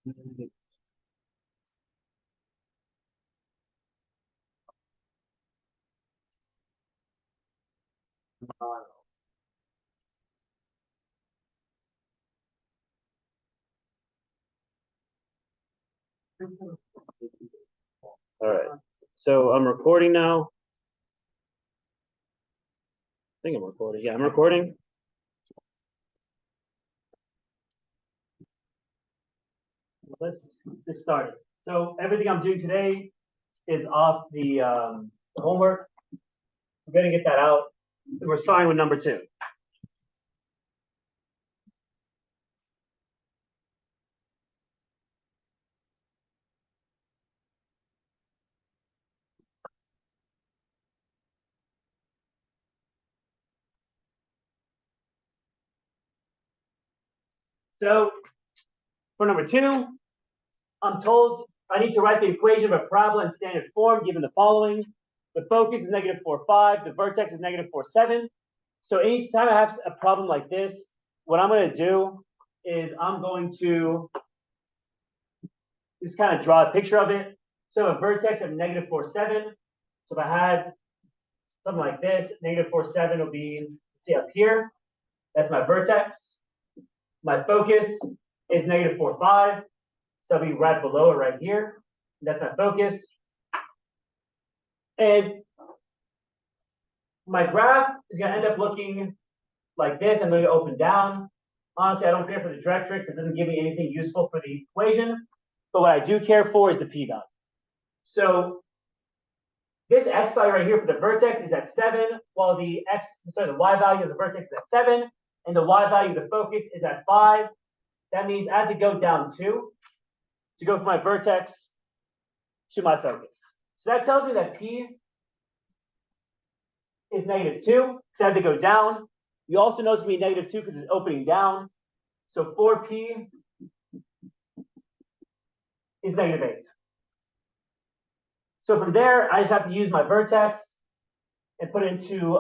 All right. So I'm recording now. I think I'm recording. Yeah, I'm recording. Let's get started. So everything I'm doing today is off the homework. I'm going to get that out. We're starting with number 2. So for number 2, I'm told I need to write the equation of a parabola in standard form given the following. The focus is negative 4, 5. The vertex is negative 4, 7. So anytime I have a problem like this, what I'm going to do is I'm going to just kind of draw a picture of it. So a vertex of negative 4, 7. So if I had something like this, negative 4, 7 will be, see up here, that's my vertex. My focus is negative 4, 5. So I'll be right below it right here. That's my focus. And my graph is going to end up looking like this. I'm going to go up and down. Honestly, I don't care for the directrix. It doesn't give me anything useful for the equation. But what I do care for is the p-value. So this x value right here for the vertex is at 7, while the y value of the vertex is at 7, and the y value of the focus is at 5. That means I have to go down 2 to go from my vertex to my focus. So that tells me that p is negative 2, so I have to go down. You also know it's going to be negative 2 because it's opening down. So 4p is negative 8. So from there, I just have to use my vertex and put it into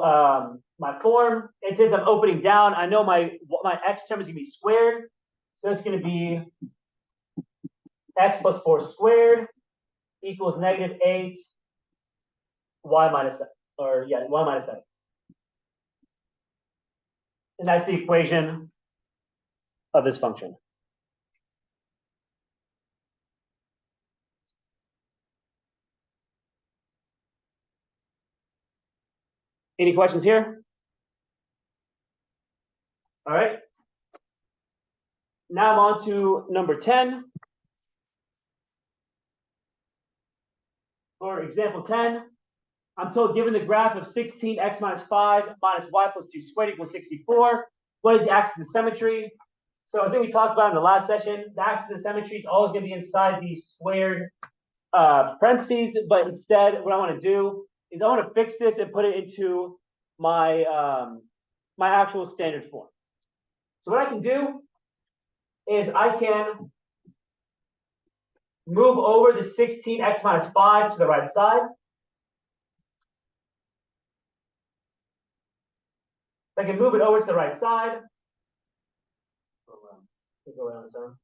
my form. And since I'm opening down, I know my x term is going to be squared. So it's going to be x plus 4 squared equals negative 8 y minus 7. Or yeah, y minus 7. And that's the equation of this function. Any questions here? All right. Now I'm on to number 10. For example 10, I'm told given the graph of 16x minus 5 minus y plus 2 squared equals 64, what is the axis of symmetry? So I think we talked about in the last session, the axis of symmetry is always going to be inside these squared parentheses, but instead what I want to do is I want to fix this and put it into my, my actual standard form. So what I can do is I can move over the 16x minus 5 to the right side. I can move it over to the right side. Go around the turn.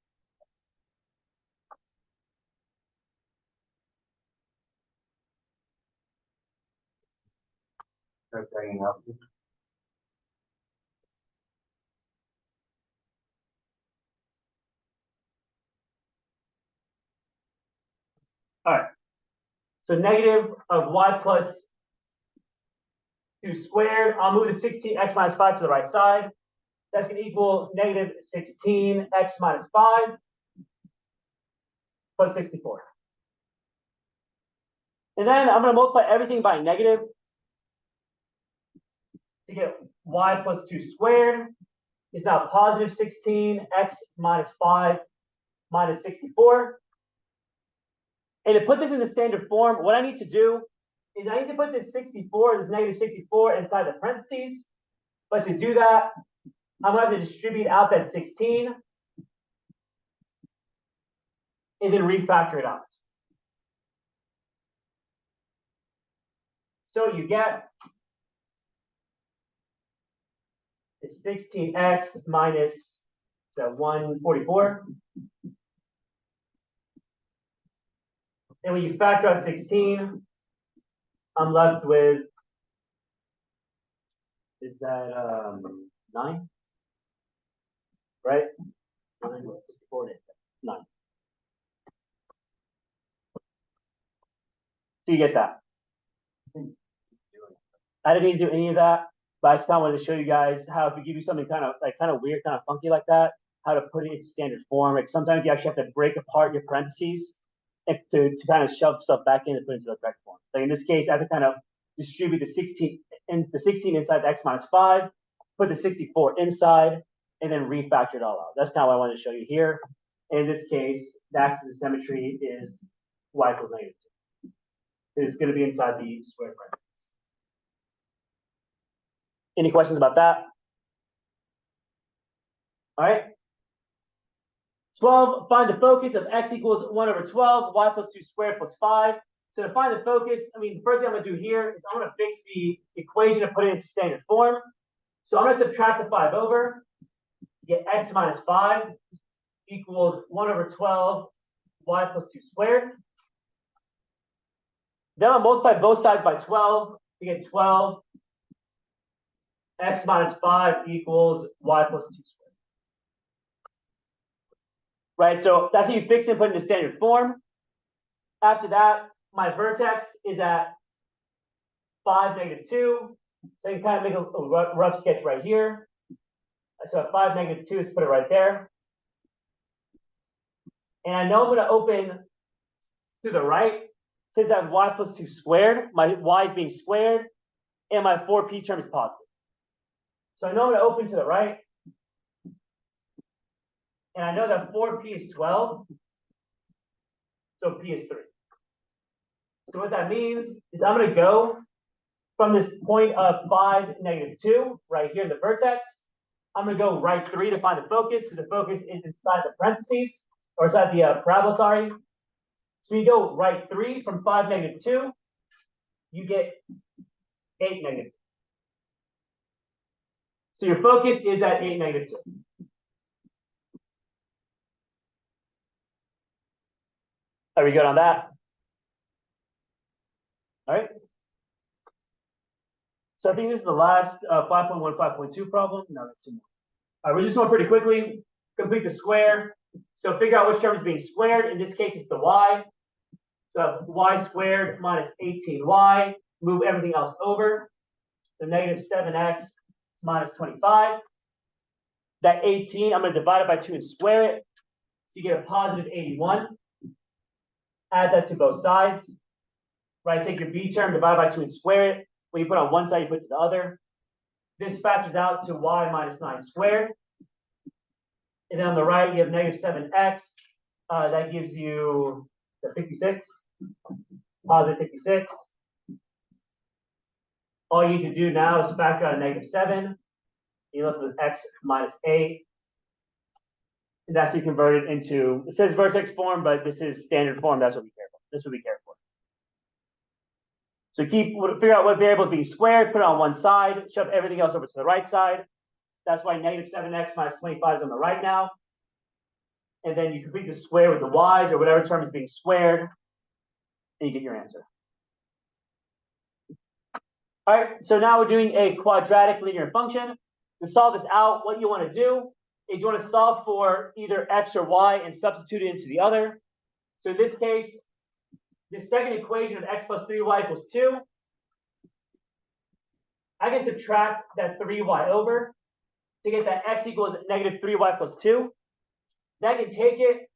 Start bringing up. All right. So negative of y plus 2 squared. I'll move the 16x minus 5 to the right side. That's going to equal negative 16x minus 5 plus 64. And then I'm going to multiply everything by negative to get y plus 2 squared is now positive 16x minus 5 minus 64. And to put this in the standard form, what I need to do is I need to put this 64, this negative 64 inside the parentheses. But to do that, I'm going to have to distribute out that 16 and then refactor it out. So you get is 16x minus 144 And when you factor out 16, I'm left with, is that 9? Right? 9. 9. So you get that. I didn't need to do any of that, but I just kind of wanted to show you guys how if we give you something kind of weird, kind of funky like that, how to put it into standard form. Like sometimes you actually have to break apart your parentheses to kind of shove stuff back in and put it into the correct form. Like in this case, I have to kind of distribute the 16 inside the x minus 5, put the 64 inside, and then refactor it all out. That's kind of what I wanted to show you here. In this case, the axis of symmetry is y equals -2. It's going to be inside the square parentheses. Any questions about that? All right. 12, find the focus of x equals 1 over 12, y plus 2 squared plus 5. So to find the focus, the first thing I'm going to do here is I'm going to fix the equation and put it into standard form. So I'm going to subtract the 5 over to get x minus 5 equals 1 over 12, y plus 2 squared. Then I'll multiply both sides by 12 to get 12. X minus 5 equals y plus 2 squared. Right, so that's how you fix it and put it into standard form. After that, my vertex is at 5, -2. So you can kind of make a rough sketch right here. So at 5, -2, just put it right there. And I know I'm going to open to the right. Since I have y plus 2 squared, my y is being squared, and my 4p term is positive. So I know I'm going to open to the right. And I know that 4p is 12. So p is 3. So what that means is I'm going to go from this point of 5, -2, right here in the vertex. I'm going to go right 3 to find the focus, because the focus is inside the parentheses, or inside the parabola, sorry. So you go right 3 from 5, -2, you get 8, -2. So your focus is at 8, -2. Are we good on that? All right. So I think this is the last 5.1, 5.2 problem. No, there's 2 more. All right, we're just going pretty quickly. Complete the square. So figure out which term is being squared. In this case, it's the y. So y squared minus 18y. Move everything else over. So -7x minus 25. That 18, I'm going to divide it by 2 and square it. So you get a positive 81. Add that to both sides. Right, take your b term, divide by 2 and square it. When you put on one side, you put to the other. This factors out to y minus 9 squared. And then on the right, you have -7x. That gives you the 56. Positive 56. All you need to do now is factor out a -7. You look with x minus 8. And that's how you convert it into, it says vertex form, but this is standard form. That's what we care for. This will be cared for. So figure out what variable is being squared, put it on one side, shove everything else over to the right side. That's why -7x minus 25 is on the right now. And then you complete the square with the y's or whatever term is being squared, and you get your answer. All right, so now we're doing a quadratic linear function. To solve this out, what you want to do is you want to solve for either x or y and substitute it into the other. So in this case, the second equation of x plus 3y equals 2. I can subtract that 3y over to get that x equals -3y plus 2. Then I can take it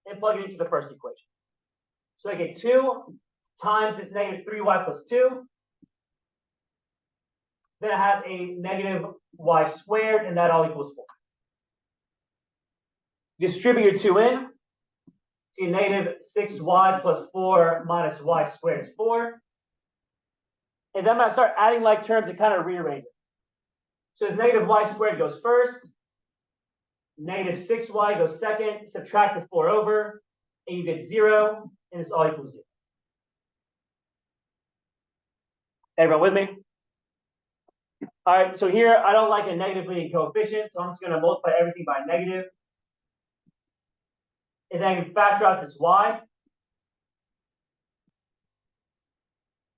and plug it into the first equation. So I get 2 times this -3y plus 2. Then I have a -y squared, and that all equals 4. Distribute your 2 in. See, -6y plus 4 minus y squared is 4. And then I'm going to start adding like terms and kind of rearrange it. So this -y squared goes first. -6y goes second. Subtract the 4 over, and you get 0, and it's all equals 0. Everyone with me? All right, so here I don't like a negative leading coefficient, so I'm just going to multiply everything by negative. And then I can factor out this y.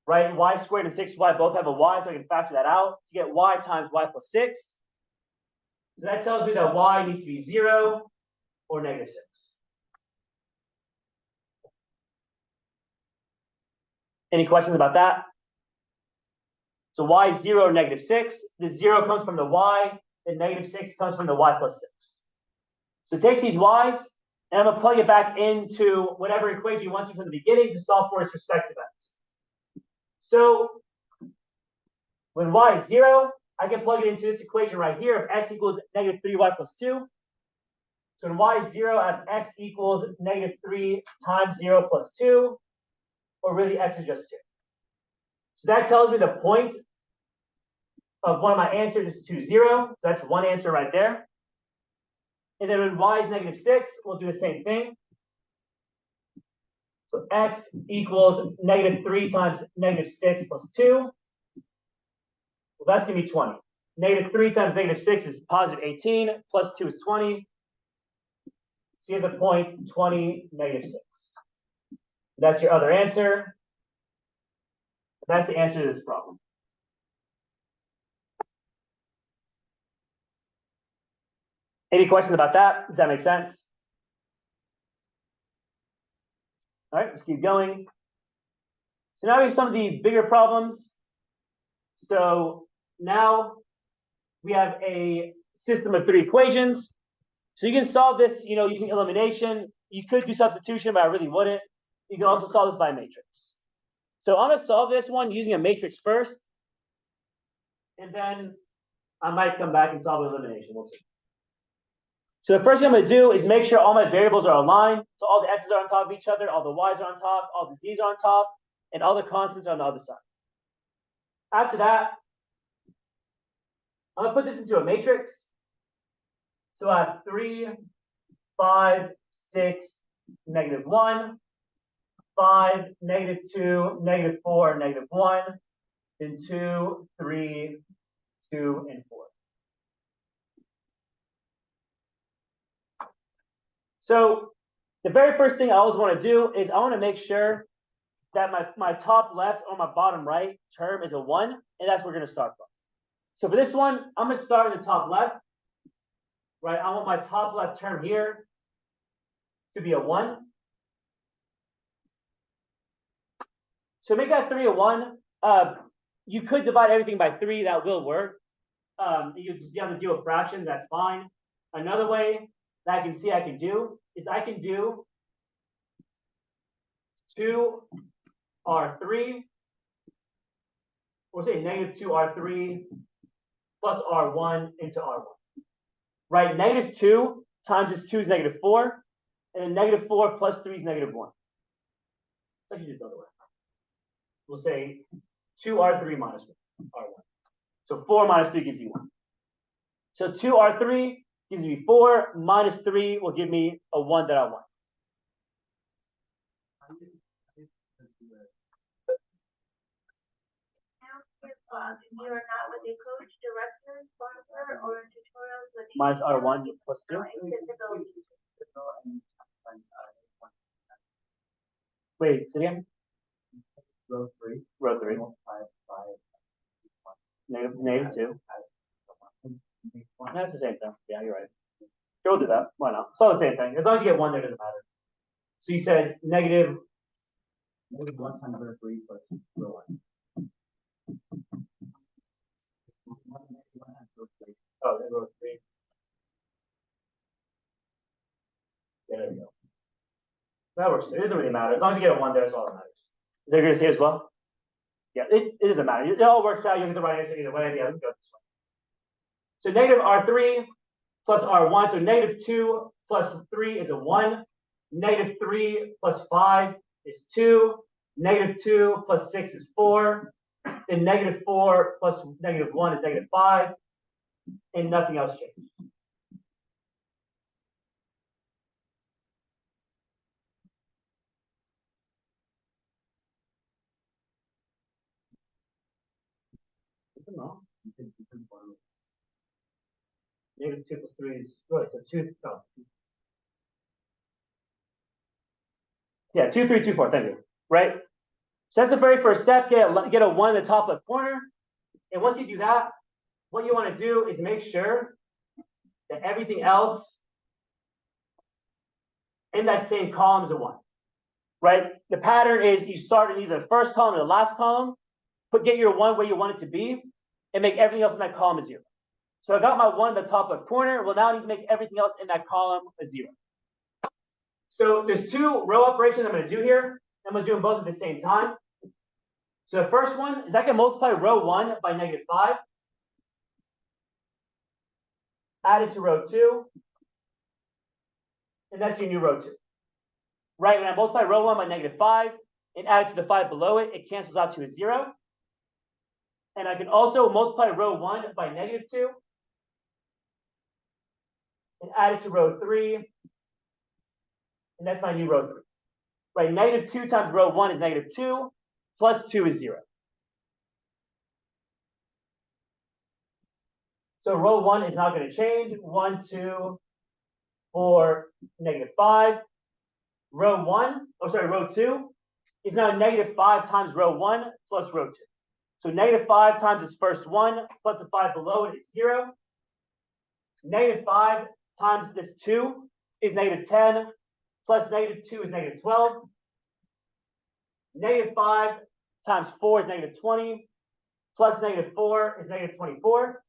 right? Y squared and 6y both have a y, so I can factor that out to get y times y plus 6. So that tells me that y needs to be 0 or negative 6. Any questions about that? So y is 0 or negative 6. The 0 comes from the y, the negative 6 comes from the y plus 6. So take these y's, and I'm going to plug it back into whatever equation you want to from the beginning to solve for its respective x. So when y is 0, I can plug it into this equation right here of x equals negative 3y plus 2. So when y is 0, I have x equals negative 3 times 0 plus 2, or really x is just 2. So that tells me the point of one of my answers is 2, 0. So that's one answer right there. And then when y is negative 6, we'll do the same thing. So x equals negative 3 times negative 6 plus 2. Well, that's going to be 20. Negative 3 times negative 6 is positive 18, plus 2 is 20. So you have the point 20, negative 6. That's your other answer. That's the answer to this problem. Any questions about that? Does that make sense? All right, let's keep going. So now we have some of the bigger problems. So now we have a system of 3 equations. So you can solve this, using elimination. You could do substitution, but I really wouldn't. You can also solve this by a matrix. So I'm going to solve this one using a matrix first. And then I might come back and solve elimination. We'll see. So the first thing I'm going to do is make sure all my variables are aligned. So all the x's are on top of each other, all the y's are on top, all the z's are on top, and all the constants are on the other side. After that, I'm going to put this into a matrix. So I have 3, 5, 6, negative 1, 5, negative 2, negative 4, negative 1, then 2, 3, 2, and 4. So the very first thing I always want to do is I want to make sure that my top left or my bottom right term is a 1, and that's what we're going to start from. So for this one, I'm going to start in the top left, right? I want my top left term here to be a 1. So make that 3 a 1. You could divide everything by 3. That will work. You have to do a fraction. That's fine. Another way that I can see I can do is I can do 2r3, or say negative 2r3 plus r1 into r1. Right? Negative 2 times this 2 is negative 4, and then negative 4 plus 3 is negative 1. Let's do it the other way. We'll say 2r3 minus 1, r1. So 4 minus 3 gives you 1. So 2r3 gives me 4, minus 3 will give me a 1 that I want. You are not with a coach, director, sponsor, or tutorials with minus r1 plus 2. Wait, say again? Row 3. Row 3. Negative 2. That's the same thing. Yeah, you're right. Sure, we'll do that. Why not? It's all the same thing. As long as you get 1 there, it doesn't matter. So you said negative 1 times row 3 plus row 1. Oh, then row 3. Yeah, there we go. That works. It doesn't really matter. As long as you get a 1 there, that's all that matters. Is that going to say as well? Yeah, it doesn't matter. It all works out. You get the right answer either way. Yeah, we can go this way. So negative r3 plus r1. So negative 2 plus 3 is a 1. Negative 3 plus 5 is 2. Negative 2 plus 6 is 4. Then negative 4 plus negative 1 is negative 5. And nothing else changed. No. Negative 2 plus 3 is good. So 2. Oh. Yeah, 2, 3, 2, 4. Thank you. Right? So that's the very first step, get a 1 in the top left corner. And once you do that, what you want to do is make sure that everything else in that same column is a 1, right? The pattern is you start in either the first column or the last column, get your 1 where you want it to be, and make everything else in that column a 0. So I got my 1 in the top left corner. Well, now I need to make everything else in that column a 0. So there's 2 row operations I'm going to do here. I'm going to do them both at the same time. So the first one is I can multiply row 1 by -5, add it to row 2, and that's your new row 2. Right, when I multiply row 1 by -5 and add it to the 5 below it, it cancels out to a 0. And I can also multiply row 1 by -2 and add it to row 3, and that's my new row 3. Right, -2 times row 1 is -2, plus 2 is 0. So row 1 is not going to change. 1, 2, 4, -5. Row 2 is now -5 times row 1 plus row 2. So -5 times this first 1 plus the 5 below it is 0. -5 times this 2 is -10 plus -2 is -12. -5 times 4 is -20 plus -4 is -24.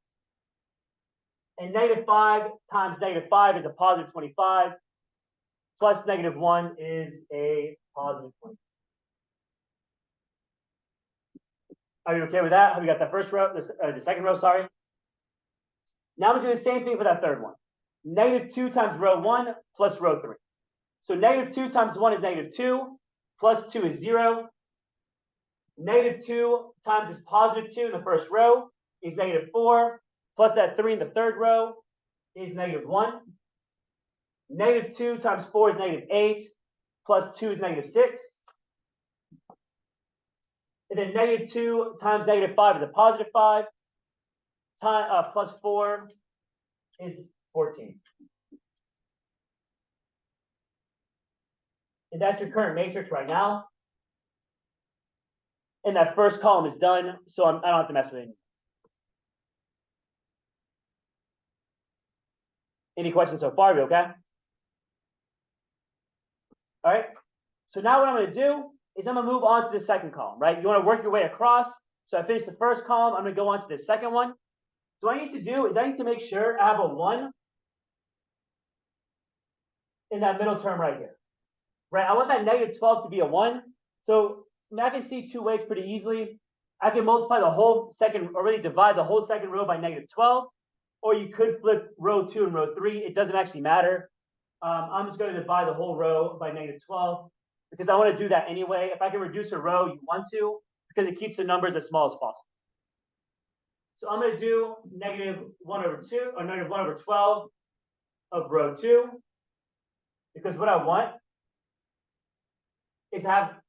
And -5 times -5 is a positive 25 plus -1 is a positive 20. Are you okay with that? Have you got that first row, the second row, sorry? Now I'm going to do the same thing for that third one. -2 times row 1 plus row 3. So -2 times 1 is -2, plus 2 is 0. -2 times this positive 2 in the first row is -4, plus that 3 in the third row is -1. -2 times 4 is -8, plus 2 is -6. And then -2 times -5 is a positive 5, plus 4 is 14. And that's your current matrix right now. And that first column is done, so I don't have to mess with it anymore. Any questions so far? Are we okay? All right. So now what I'm going to do is I'm going to move on to the second column, right? You want to work your way across. So I finished the first column. I'm going to go on to the second one. So what I need to do is I need to make sure I have a 1 in that middle term right here. Right? I want that -12 to be a 1. So I can see 2 ways pretty easily. I can multiply the whole second, or really divide the whole second row by -12. Or you could flip row 2 and row 3. It doesn't actually matter. I'm just going to divide the whole row by -12 because I want to do that anyway. If I can reduce a row, you want to, because it keeps the numbers as small as possible. So I'm going to do -1/2 or -1/12 of row 2 because what I want is to have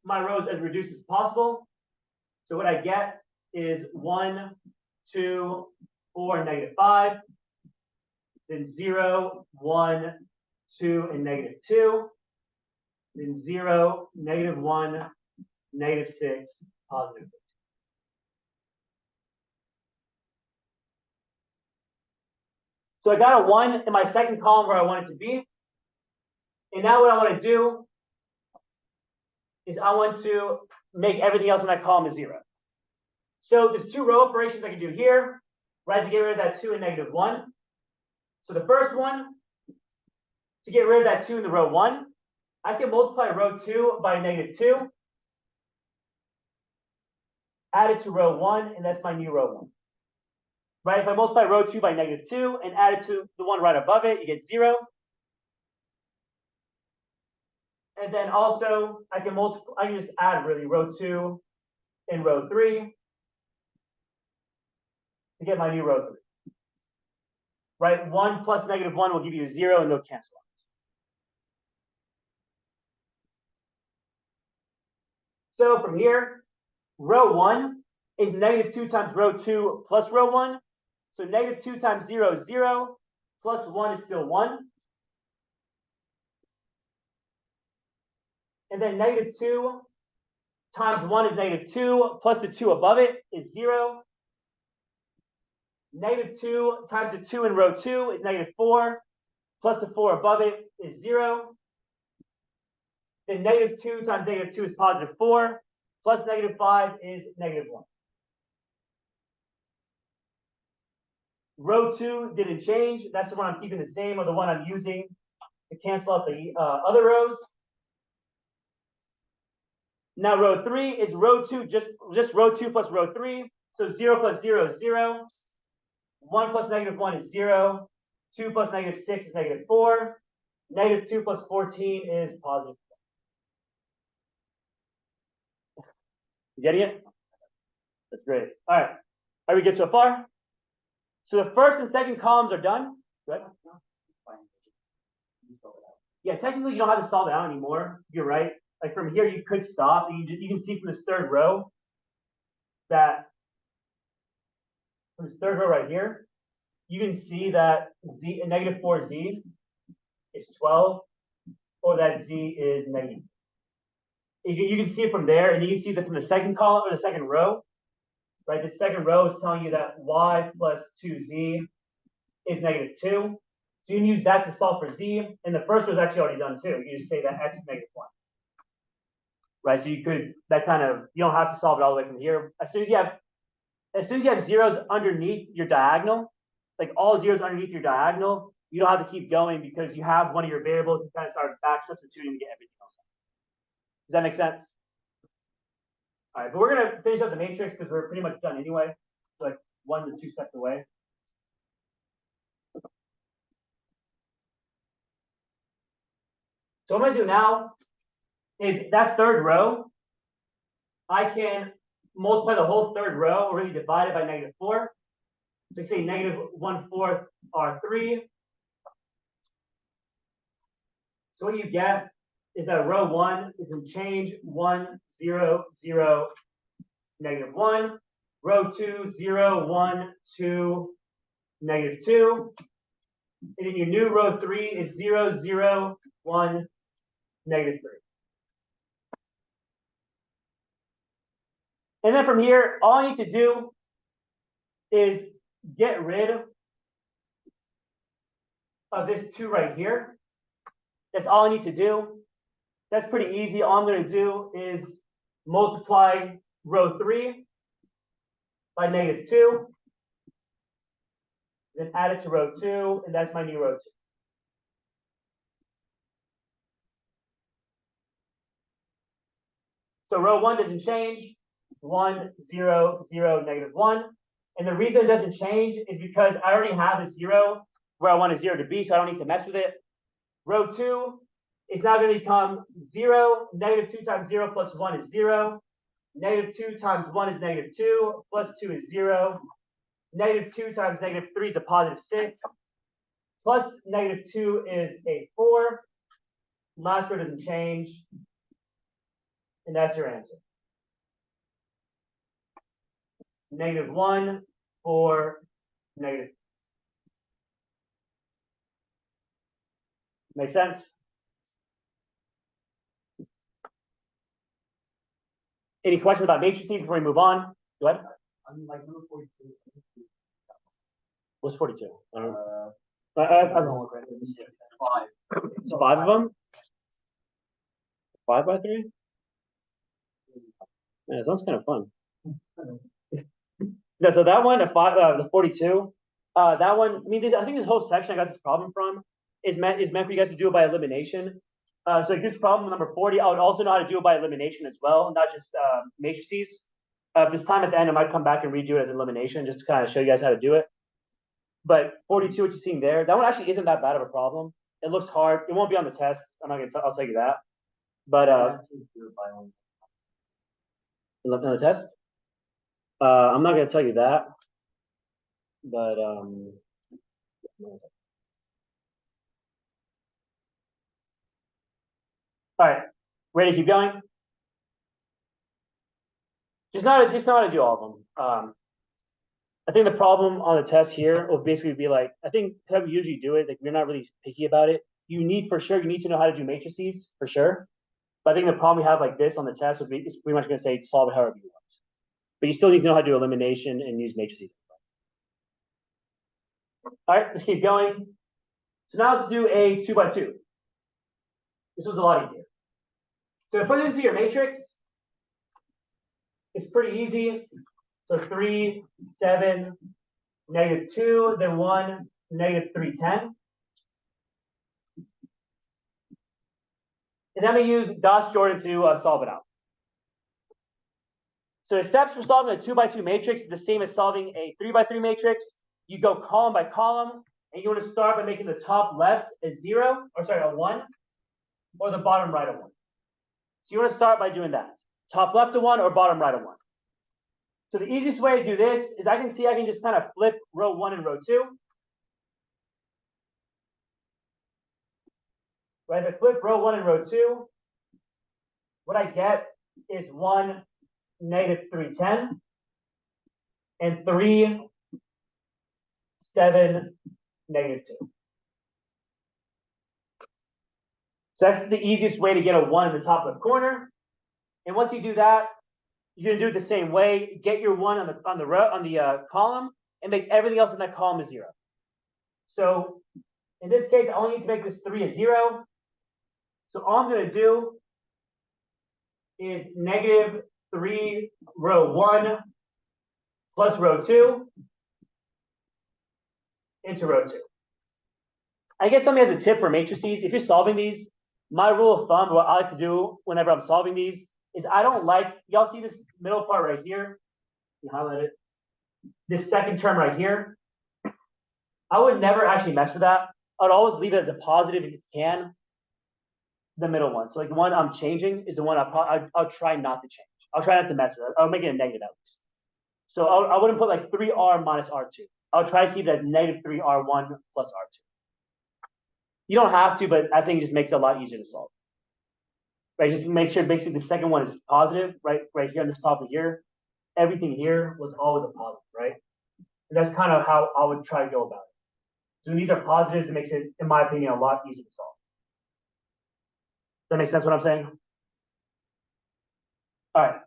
my rows as reduced as possible. So what I get is 1, 2, 4, and -5. Then 0, 1, 2, and -2. Then 0, -1, -6, positive. So I got a 1 in my second column where I want it to be. And now what I want to do is I want to make everything else in that column a 0. So there's 2 row operations I can do here, right, to get rid of that 2 and -1. So the first one, to get rid of that 2 in the row 1, I can multiply row 2 by -2, add it to row 1, and that's my new row 1. Right, if I multiply row 2 by -2 and add it to the one right above it, you get 0. And then also, I can just add really row 2 and row 3 to get my new row 3. Right, 1 plus -1 will give you a 0 and they'll cancel out. So from here, row 1 is -2 times row 2 plus row 1. So -2 times 0 is 0, plus 1 is still 1. And then -2 times 1 is -2, plus the 2 above it is 0. -2 times the 2 in row 2 is -4, plus the 4 above it is 0. Then -2 times -2 is +4, plus -5 is -1. Row 2 didn't change. That's the one I'm keeping the same, or the one I'm using to cancel out the other rows. Now row 3 is row 2, just row 2 plus row 3. So 0 plus 0 is 0. 1 plus -1 is 0. 2 plus -6 is -4. -2 plus 14 is +4. You getting it? That's great. All right. Are we good so far? So the first and second columns are done. Good. Yeah, technically you don't have to solve it out anymore. You're right. Like from here, you could stop. You can see from this third row that from this third row right here, you can see that z -4z is 12, or that z is negative. You can see it from there, and you can see that from the second column or the second row, right? The second row is telling you that y plus 2z is -2. So you can use that to solve for z, and the first row is actually already done too. You just say that x is -1. Right, so you could, that kind of, you don't have to solve it all the way from here. As soon as you have zeros underneath your diagonal, like all zeros underneath your diagonal, you don't have to keep going because you have one of your variables and kind of start back substituting to get everything else. Does that make sense? All right, but we're gonna finish up the matrix because we're pretty much done anyway, like 1 to 2 steps away. So what I'm gonna do now is that third row, I can multiply the whole third row, or really divide it by -4. So say -1/4 R3. So what you get is that row 1 is in change 1, 0, 0, -1. Row 2, 0, 1, 2, -2. And then your new row 3 is 0, 0, 1, -3. And then from here, all I need to do is get rid of this 2 right here. That's all I need to do. That's pretty easy. All I'm going to do is multiply row 3 by -2. Then add it to row 2, and that's my new row 2. So row 1 doesn't change. 1, 0, 0, -1. And the reason it doesn't change is because I already have a 0 where I want a 0 to be, so I don't need to mess with it. Row 2 is now going to become 0. -2 times 0 plus 1 is 0. -2 times 1 is -2, plus 2 is 0. -2 times -3 is a +6. Plus -2 is a 4. Last row doesn't change. And that's your answer. -1, 4, -. Make sense? Any questions about matrices before we move on? Go ahead. I'm like number 42. What's 42? I don't know. I don't know. Let me see. 5. So 5 of them? 5 by 3? Yeah, sounds kind of fun. Yeah, so that one, the 42, that one, I mean, I think this whole section I got this problem from is meant for you guys to do it by elimination. So like this problem number 40, I would also know how to do it by elimination as well, not just matrices. This time at the end, I might come back and redo it as elimination just to kind of show you guys how to do it. But 42, what you're seeing there, that one actually isn't that bad of a problem. It looks hard. It won't be on the test. I'm not gonna. I'll tell you that. But on the test, I'm not gonna tell you that. But all right, ready to keep going? Just not to do all of them. I think the problem on the test here will basically be like, I think how we usually do it, like we're not really picky about it. You need to know how to do matrices for sure. But I think the problem we have like this on the test would be, it's pretty much going to say solve it however you want. But you still need to know how to do elimination and use matrices. All right, let's keep going. So now let's do a 2 by 2. This was a lot easier. So to put it into your matrix, it's pretty easy. So 3, 7, -2, then 1, -3, 10. And then we use Gauss-Jordan to solve it out. So the steps for solving a 2 by 2 matrix is the same as solving a 3 by 3 matrix. You go column by column, and you want to start by making the top left a 0, or sorry, a 1, or the bottom right a 1. So you want to start by doing that. Top left a 1 or bottom right a 1. So the easiest way to do this is I can just kind of flip row 1 and row 2. Right, if I flip row 1 and row 2, what I get is 1, -3, 10, and 3, 7, -2. So that's the easiest way to get a 1 in the top left corner. And once you do that, you're gonna do it the same way. Get your 1 on the column and make everything else in that column a 0. So in this case, I only need to make this 3 a 0. So all I'm gonna do is -3 row 1 plus row 2 into row 2. I guess somebody has a tip for matrices. If you're solving these, my rule of thumb, what I like to do whenever I'm solving these, is I don't like, y'all see this middle part right here? You highlight it. This second term right here. I would never actually mess with that. I'd always leave it as a positive if you can. The middle one. So like the one I'm changing is the one I'll try not to change. I'll try not to mess with it. I'll make it a negative at least. So I wouldn't put like 3R minus R2. I'll try to keep it at -3R1 plus R2. You don't have to, but I think it just makes it a lot easier to solve. Right, just make sure basically the second one is positive, right here on this top of here. Everything here was always a positive, right? And that's kind of how I would try to go about it. So when these are positives, it makes it, in my opinion, a lot easier to solve. Does that make sense what I'm saying? All right.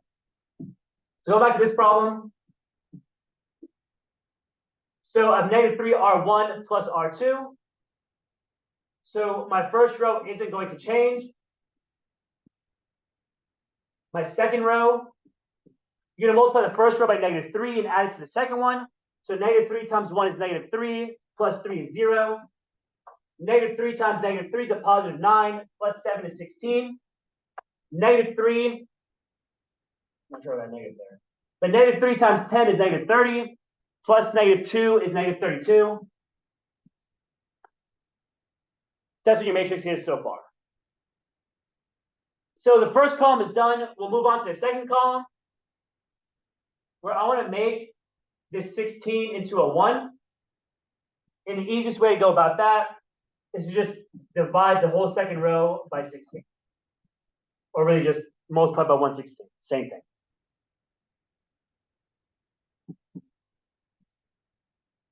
So go back to this problem. So I have -3R1 plus R2. So my first row isn't going to change. My second row, you're going to multiply the first row by -3 and add it to the second one. So -3 times 1 is -3, plus 3 is 0. -3 times -3 is a positive 9, plus 7 is 16. -3, I'm not sure about negative there. But -3 times 10 is -30, plus -2 is -32. That's what your matrix is so far. So the first column is done. We'll move on to the second column, where I want to make this 16 into a 1. And the easiest way to go about that is to just divide the whole second row by 16. Or really just multiply by 1/16. Same thing.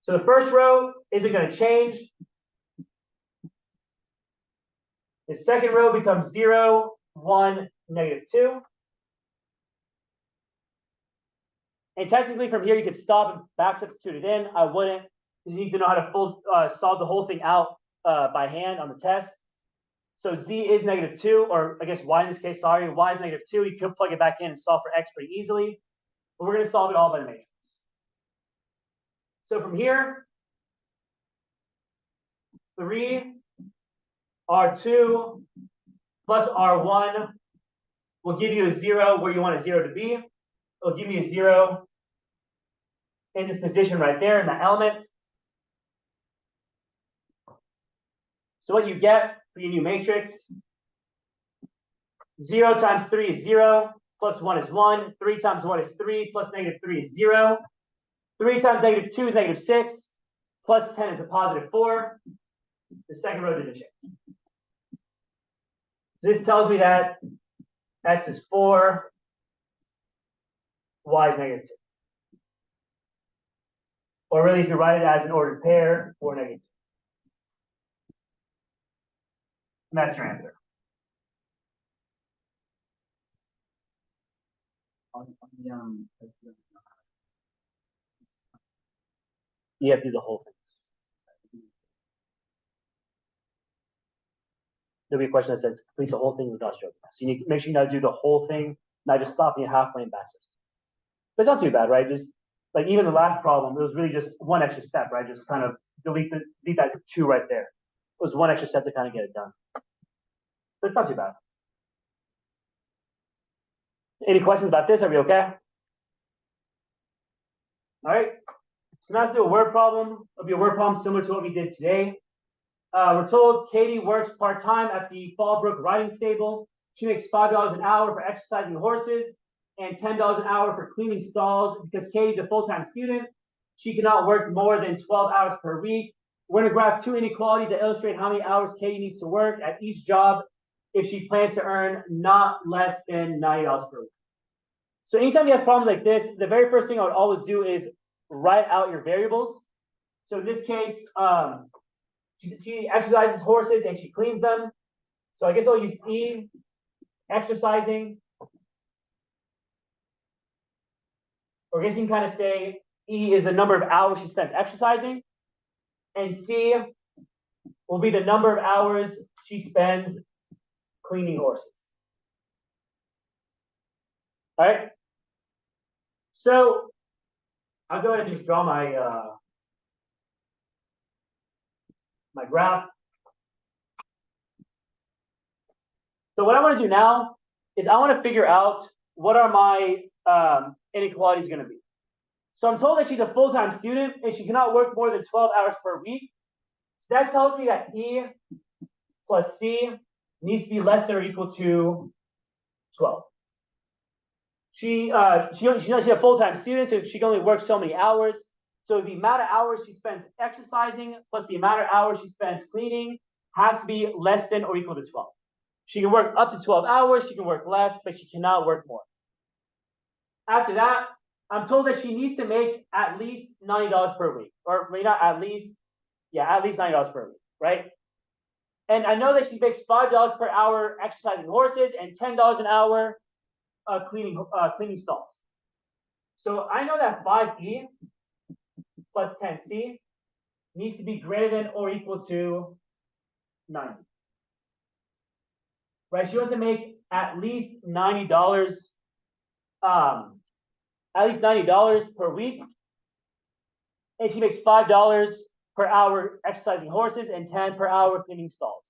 So the first row isn't going to change. The second row becomes 0, 1, -2. And technically from here you could stop and back substitute it in. I wouldn't, because you need to know how to solve the whole thing out by hand on the test. So z is -2, or I guess y in this case, sorry, y is -2. You could plug it back in and solve for x pretty easily. But we're going to solve it all by the matrix. So from here, 3R2 plus R1 will give you a 0 where you want a 0 to be. It'll give you a 0 in this position right there in that element. So what you get for your new matrix, 0 times 3 is 0, plus 1 is 1, 3 times 1 is 3, plus -3 is 0, 3 times -2 is -6, plus 10 is a positive 4. The second row didn't change. This tells me that x is 4, y is -2. Or really, if you write it as an ordered pair, 4, -2. And that's your answer. You have to do the whole thing. There'll be a question that says complete the whole thing without stroke. So you need to make sure you do the whole thing, not just stopping at halfway and backwards. But it's not too bad, right? Just like even the last problem, it was really just one extra step, right? Just kind of delete that 2 right there. It was one extra step to kind of get it done. But it's not too bad. Any questions about this? Are we okay? All right. So now let's do a word problem. It'll be a word problem similar to what we did today. We're told Katie works part-time at the Fallbrook riding stable. She makes $5 an hour for exercising horses and $10 an hour for cleaning stalls. Because Katie's a full-time student, she cannot work more than 12 hours per week. We're going to graph 2 inequalities that illustrate how many hours Katie needs to work at each job if she plans to earn not less than $90 per week. So anytime you have problems like this, the very first thing I would always do is write out your variables. So in this case, she exercises horses and she cleans them. So I guess I'll use E, exercising. Or I guess you can kind of say E is the number of hours she spends exercising. And C will be the number of hours she spends cleaning horses. All right. So I'll go ahead and just draw my my graph. So what I want to do now is I want to figure out what are my inequalities going to be. So I'm told that she's a full-time student and she cannot work more than 12 hours per week. So that tells me that E plus C needs to be less than or equal to 12. She's a full-time student, so she can only work so many hours. So the amount of hours she spends exercising plus the amount of hours she spends cleaning has to be less than or equal to 12. She can work up to 12 hours, she can work less, but she cannot work more. After that, I'm told that she needs to make at least $90 per week. Or maybe not at least, yeah, at least $90 per week, right? And I know that she makes $5 per hour exercising horses and $10 an hour cleaning stalls. So I know that 5E plus 10C needs to be greater than or equal to 90. Right? She wants to make at least $90 per week. And she makes $5 per hour exercising horses and $10 per hour cleaning stalls.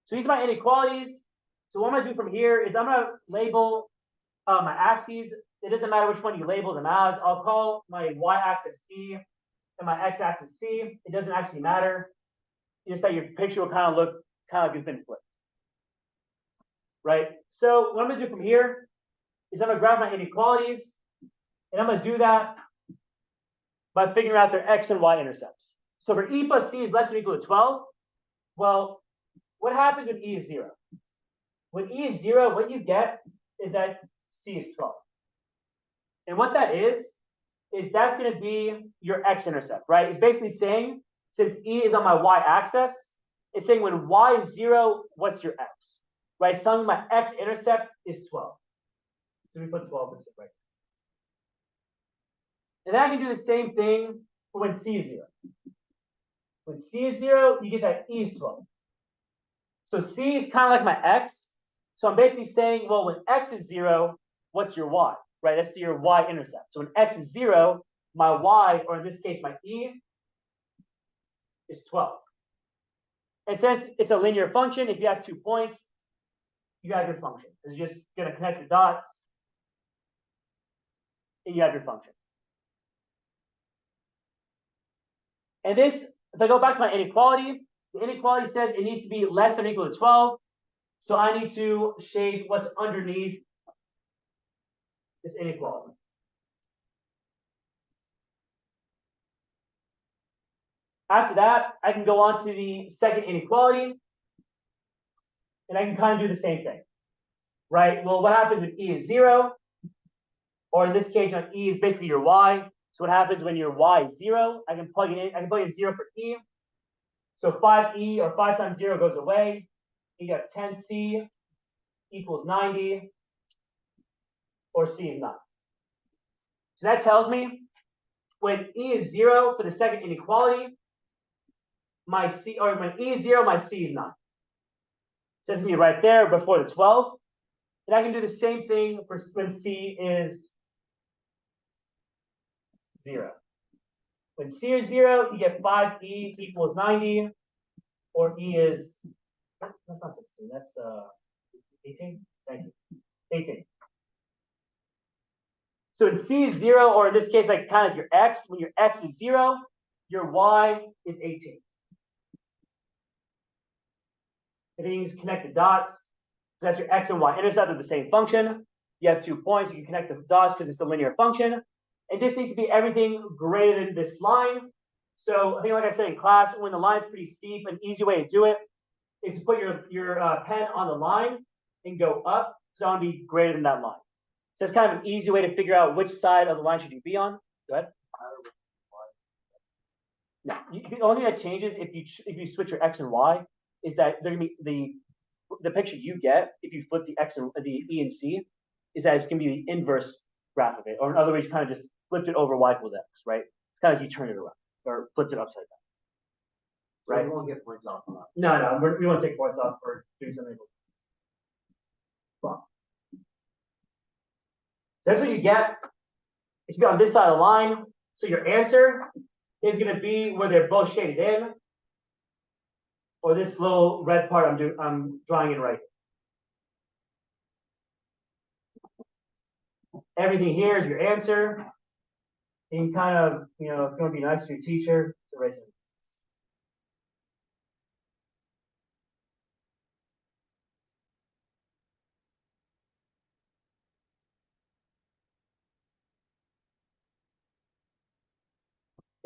So these are my inequalities. So what I'm going to do from here is I'm going to label my axes. It doesn't matter which one you label them as. I'll call my y-axis E and my x-axis C. It doesn't actually matter. Just that your picture will kind of look like it's been flipped. Right? So what I'm going to do from here is I'm going to grab my inequalities, and I'm going to do that by figuring out their x and y intercepts. So for E plus C is less than or equal to 12, well, what happens when E is 0? When E is 0, what you get is that C is 12. And what that is that's going to be your x-intercept, right? It's basically saying, since E is on my y-axis, it's saying when y is 0, what's your x, right? It's telling me my x-intercept is 12. So we put 12 in this right. And then I can do the same thing for when C is 0. When C is 0, you get that E is 12. So C is kind of like my x. So I'm basically saying, well, when x is 0, what's your y, right? That's your y-intercept. So when x is 0, my y, or in this case, my E, is 12. And since it's a linear function, if you have 2 points, you have your function. It's just going to connect the dots, and you have your function. And this, if I go back to my inequality, the inequality says it needs to be less than or equal to 12. So I need to shade what's underneath this inequality. After that, I can go on to the second inequality, and I can kind of do the same thing, right? Well, what happens when E is 0? Or in this case, E is basically your y. So what happens when your y is 0? I can plug it in. I can plug in 0 for E. So 5E, or 5 times 0, goes away. You got 10C equals 90. or C is not. So that tells me when E is 0 for the second inequality, my C, or when E is 0, my C is not. So this is me right there before the 12. And I can do the same thing for when C is 0. When C is 0, you get 5E equals 90, or E is, that's not 16, that's 18. Thank you. 18. So in C is 0, or in this case, like kind of your X, when your X is 0, your Y is 18. If you just connect the dots, so that's your X and Y intercept of the same function. You have 2 points, you can connect the dots because it's a linear function. And this needs to be everything greater than this line. So I think, like I said in class, when the line's pretty steep, an easy way to do it is to put your pen on the line and go up. So I want to be greater than that line. So it's kind of an easy way to figure out which side of the line should you be on. Go ahead. No, the only thing that changes if you switch your X and Y is that they're gonna be the picture you get if you flip the X and the E and C is that it's gonna be the inverse graph of it, or in other words, you kind of just flipped it over Y equals X, right? It's kind of like you turn it around or flipped it upside down. Right? We won't get points off on that. No, we won't take points off for doing something. Well, that's what you get. If you go on this side of the line, so your answer is going to be where they're both shaded in, or this little red part I'm drawing in right here. Everything here is your answer. And you kind of, if you want to be nice to your teacher, erase it.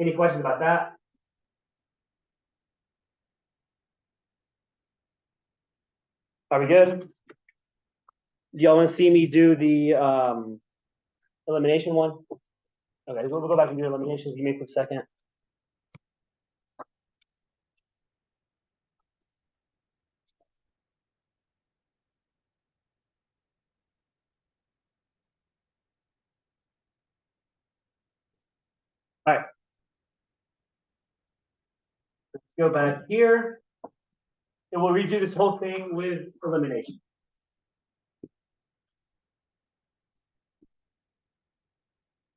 Any questions about that? Are we good? Do y'all want to see me do the elimination one? Okay, we'll go back and do eliminations. Give me a quick second. All right. Let's go back here. And we'll redo this whole thing with elimination.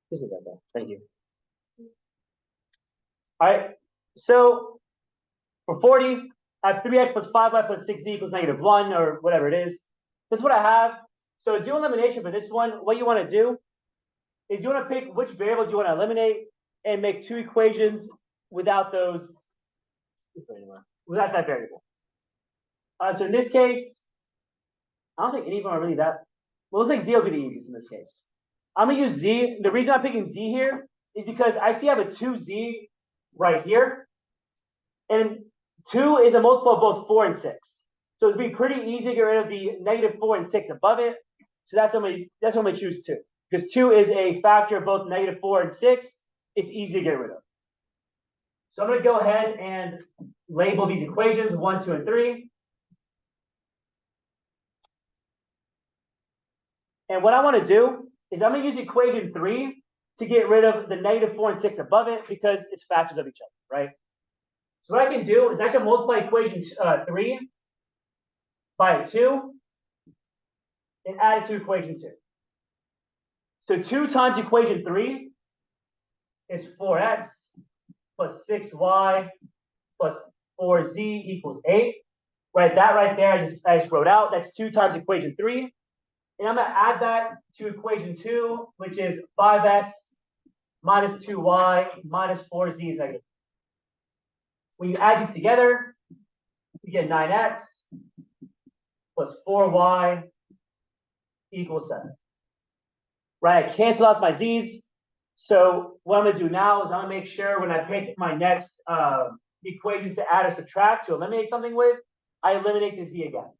This is that. Thank you. All right. So for 40, I have 3x plus 5y plus 6z equals -1, or whatever it is. That's what I have. So to do elimination for this one, what you want to do is you want to pick which variable do you want to eliminate and make 2 equations without that variable. So in this case, I don't think any of them are really that. Well, it looks like z will be the easiest in this case. I'm gonna use z. The reason I'm picking z here is because I see I have a 2z right here, and 2 is a multiple of both 4 and 6. So it'd be pretty easy to get rid of the -4 and 6 above it. So that's when we choose 2, because 2 is a factor of both -4 and 6. It's easy to get rid of. So I'm going to go ahead and label these equations 1, 2, and 3. And what I want to do is I'm going to use equation 3 to get rid of the -4 and 6 above it because it's factors of each other, right? So what I can do is I can multiply equation 3 by 2 and add it to equation 2. So 2 times equation 3 is 4x plus 6y plus 4z equals 8. Right, that right there I just wrote out. That's 2 times equation 3. And I'm going to add that to equation 2, which is 5x minus 2y minus 4z is negative. When you add these together, you get 9x plus 4y equals 7. Right, I cancel out my z's. So what I'm going to do now is I'm going to make sure when I pick my next equation to add or subtract to eliminate something with, I eliminate the z again.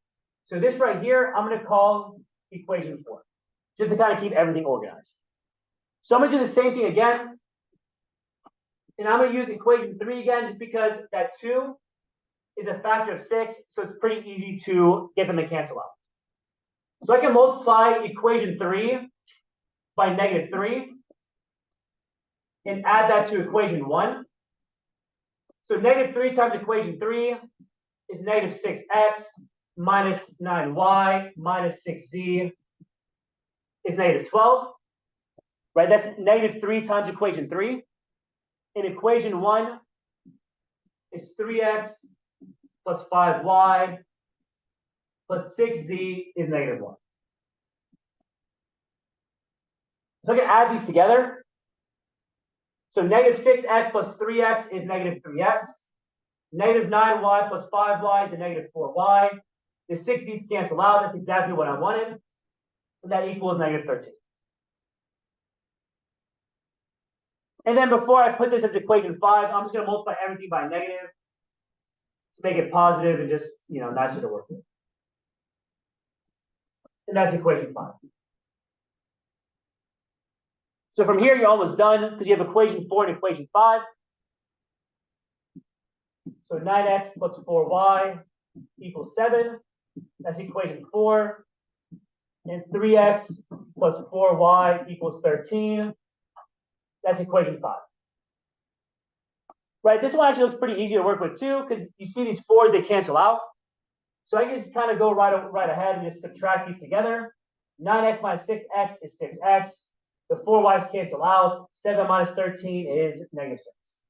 So this right here, I'm going to call equation 4, just to kind of keep everything organized. So I'm going to do the same thing again. And I'm going to use equation 3 again, just because that 2 is a factor of 6, so it's pretty easy to get them to cancel out. So I can multiply equation 3 by -3 and add that to equation 1. So -3 times equation 3 is -6x minus 9y minus 6z is -12. Right, that's -3 times equation 3. And equation 1 is 3x plus 5y plus 6z is -1. So I can add these together. So -6x plus 3x is -3x. -9y plus 5y is a -4y. The 6z's cancel out. That's exactly what I wanted. And that equals -13. And then before I put this as equation 5, I'm just going to multiply everything by negative to make it positive and just, nicer to work with. And that's equation 5. So from here, you're almost done because you have equation 4 and equation 5. So 9x plus 4y equals 7. That's equation 4. And 3x plus 4y equals 13. That's equation 5. Right, this one actually looks pretty easy to work with too, because you see these 4s, they cancel out. So I can just kind of go right ahead and just subtract these together. 9x minus 6x is 6x. The 4y's cancel out. 7 minus 13 is -6.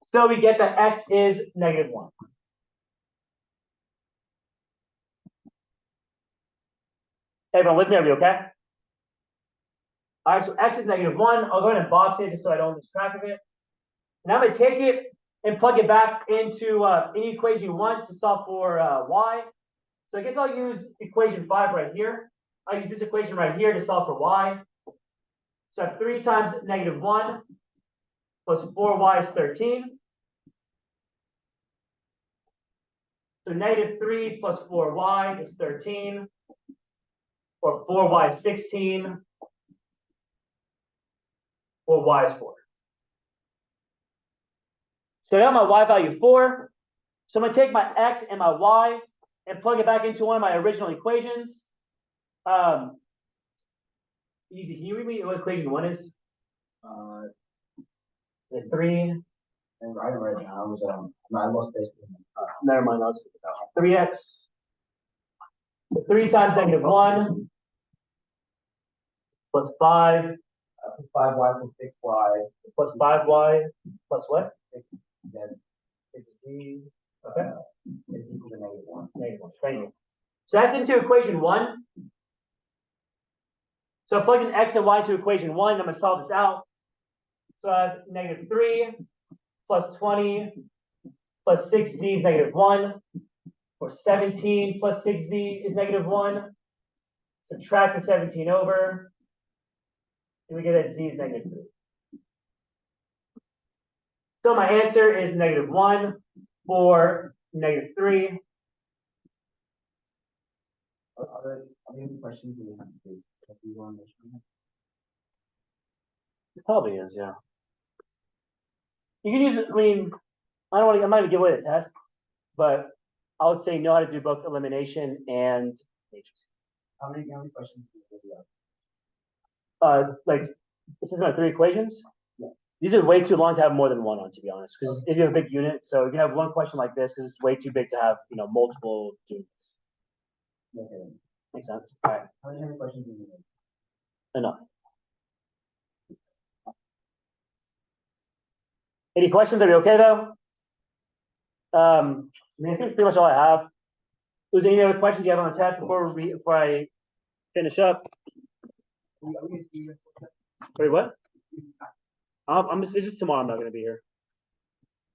So we get that x is -1. Everyone with me? Are we okay? All right, so x is -1. I'll go ahead and box it just so I don't lose track of it. Now I'm going to take it and plug it back into in equation 1 to solve for y. So I guess I'll use equation 5 right here. I'll use this equation right here to solve for y. So I have 3 times -1 plus 4y is 13. So -3 plus 4y is 13. Or 4y is 16. Or y is 4. So I got my y value 4. So I'm going to take my x and my y and plug it back into one of my original equations. Easy. Can you read me what equation 1 is? The 3. And right now, I was I lost this. Never mind. I'll just take it out. 3x. So 3 times -1 plus 5 5y plus 6y plus 5y plus what? then 6z Okay. is equal to -1. -1. So that's into equation 1. So plugging x and y into equation 1, I'm going to solve this out. So I have -3 plus 20 plus 6z is -1. Or 17 plus 6z is -1. Subtract the 17 over. And we get that z is -3. So my answer is -1 for -3. Are there any questions we have to do? It probably is, yeah. You can use it, I'm not gonna give away the test, but I would say know how to do both elimination and matrix. How many questions do we have? Like this is my 3 equations. Yeah. These are way too long to have more than one on, to be honest. Because if you have a big unit, so you can have one question like this because it's way too big to have, multiple units. Okay. Makes sense. All right. How many questions do we have? Enough. Any questions? Are you okay though? I think that's pretty much all I have. Was there any other questions you have on the test before I finish up? Wait, what? It's just tomorrow. I'm not going to be here.